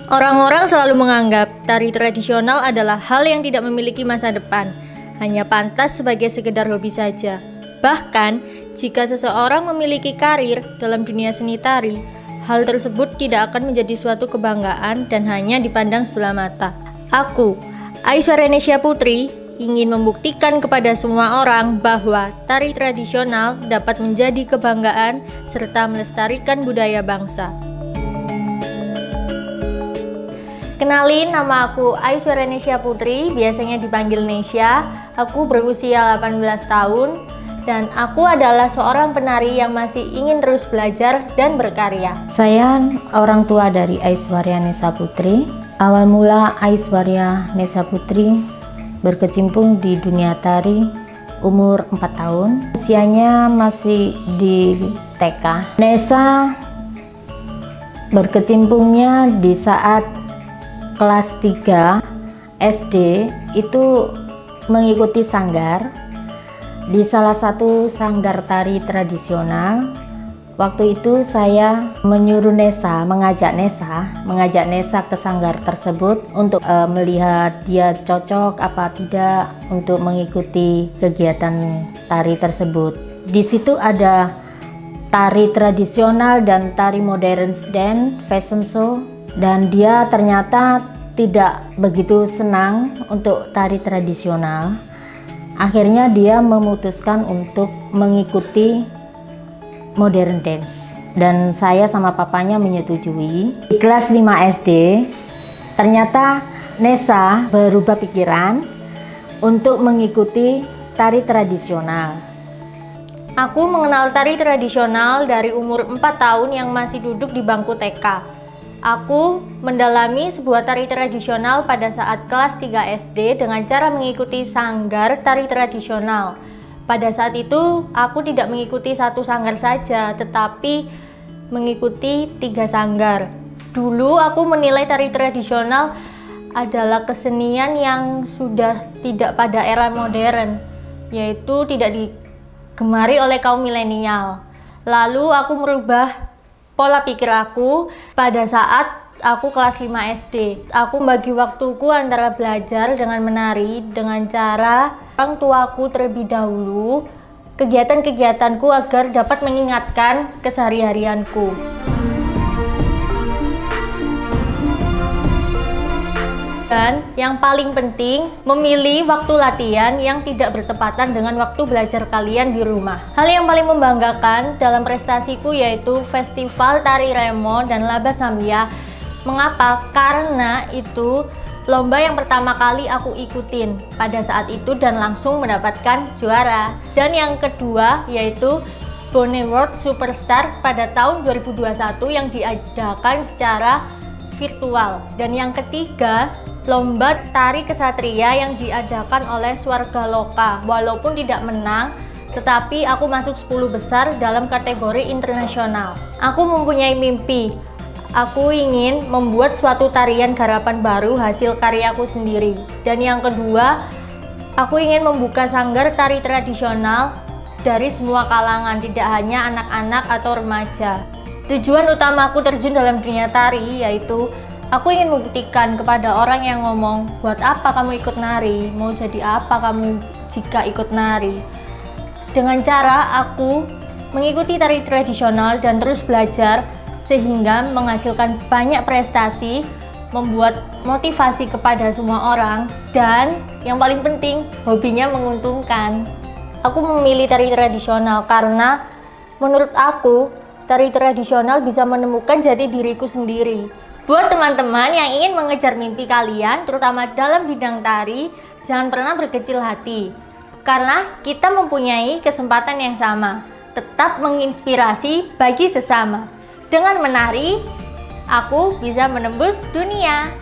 Orang-orang selalu menganggap tari tradisional adalah hal yang tidak memiliki masa depan, hanya pantas sebagai sekedar hobi saja. Bahkan, jika seseorang memiliki karir dalam dunia seni tari, hal tersebut tidak akan menjadi suatu kebanggaan dan hanya dipandang sebelah mata. Aku, Aiswaryanesya Putri, ingin membuktikan kepada semua orang bahwa tari tradisional dapat menjadi kebanggaan serta melestarikan budaya bangsa. Kenalin, nama aku Aiswaryanesya Putri, biasanya dipanggil Nesya. Aku berusia 18 tahun dan aku adalah seorang penari yang masih ingin terus belajar dan berkarya. Saya orang tua dari Aiswaryanesya Putri. Awal mula Aiswaryanesya Putri berkecimpung di dunia tari umur 4 tahun. Usianya masih di TK. Nesa berkecimpungnya di saat kelas 3 SD itu mengikuti sanggar di salah satu sanggar tari tradisional. Waktu itu saya menyuruh Nesa, mengajak Nesa ke sanggar tersebut untuk melihat dia cocok apa tidak untuk mengikuti kegiatan tari tersebut. Di situ ada tari tradisional dan tari modern dance, fashion show. Dan dia ternyata tidak begitu senang untuk tari tradisional. Akhirnya dia memutuskan untuk mengikuti modern dance. Dan saya sama papanya menyetujui. Di kelas 5 SD, ternyata Nesa berubah pikiran untuk mengikuti tari tradisional. Aku mengenal tari tradisional dari umur 4 tahun yang masih duduk di bangku TK. Aku mendalami sebuah tari tradisional pada saat kelas 3 SD dengan cara mengikuti sanggar tari tradisional. Pada saat itu, aku tidak mengikuti satu sanggar saja, tetapi mengikuti 3 sanggar. Dulu aku menilai tari tradisional adalah kesenian yang sudah tidak pada era modern, yaitu tidak digemari oleh kaum milenial. Lalu aku merubah pola pikir aku pada saat aku kelas 5 SD. Aku membagi waktuku antara belajar dengan menari dengan cara orang tuaku terlebih dahulu kegiatan-kegiatanku agar dapat mengingatkan kesehari-harianku. Dan yang paling penting, memilih waktu latihan yang tidak bertepatan dengan waktu belajar kalian di rumah. Hal yang paling membanggakan dalam prestasiku yaitu Festival Tari Remo dan Laba Samya. Mengapa? Karena itu lomba yang pertama kali aku ikutin pada saat itu dan langsung mendapatkan juara. Dan yang kedua yaitu Bone World Superstar pada tahun 2021 yang diadakan secara virtual. Dan yang ketiga, lomba tari kesatria yang diadakan oleh Swarga Loka. Walaupun tidak menang, tetapi aku masuk 10 besar dalam kategori internasional. Aku mempunyai mimpi. Aku ingin membuat suatu tarian garapan baru hasil karyaku sendiri. Dan yang kedua, aku ingin membuka sanggar tari tradisional dari semua kalangan, tidak hanya anak-anak atau remaja. Tujuan utama aku terjun dalam dunia tari yaitu aku ingin membuktikan kepada orang yang ngomong, buat apa kamu ikut nari? Mau jadi apa kamu jika ikut nari? Dengan cara aku mengikuti tari tradisional dan terus belajar sehingga menghasilkan banyak prestasi, membuat motivasi kepada semua orang, dan yang paling penting, hobinya menguntungkan. Aku memilih tari tradisional karena menurut aku, tari tradisional bisa menemukan jati diriku sendiri. Buat teman-teman yang ingin mengejar mimpi kalian, terutama dalam bidang tari, jangan pernah berkecil hati. Karena kita mempunyai kesempatan yang sama, tetap menginspirasi bagi sesama. Dengan menari, aku bisa menembus dunia.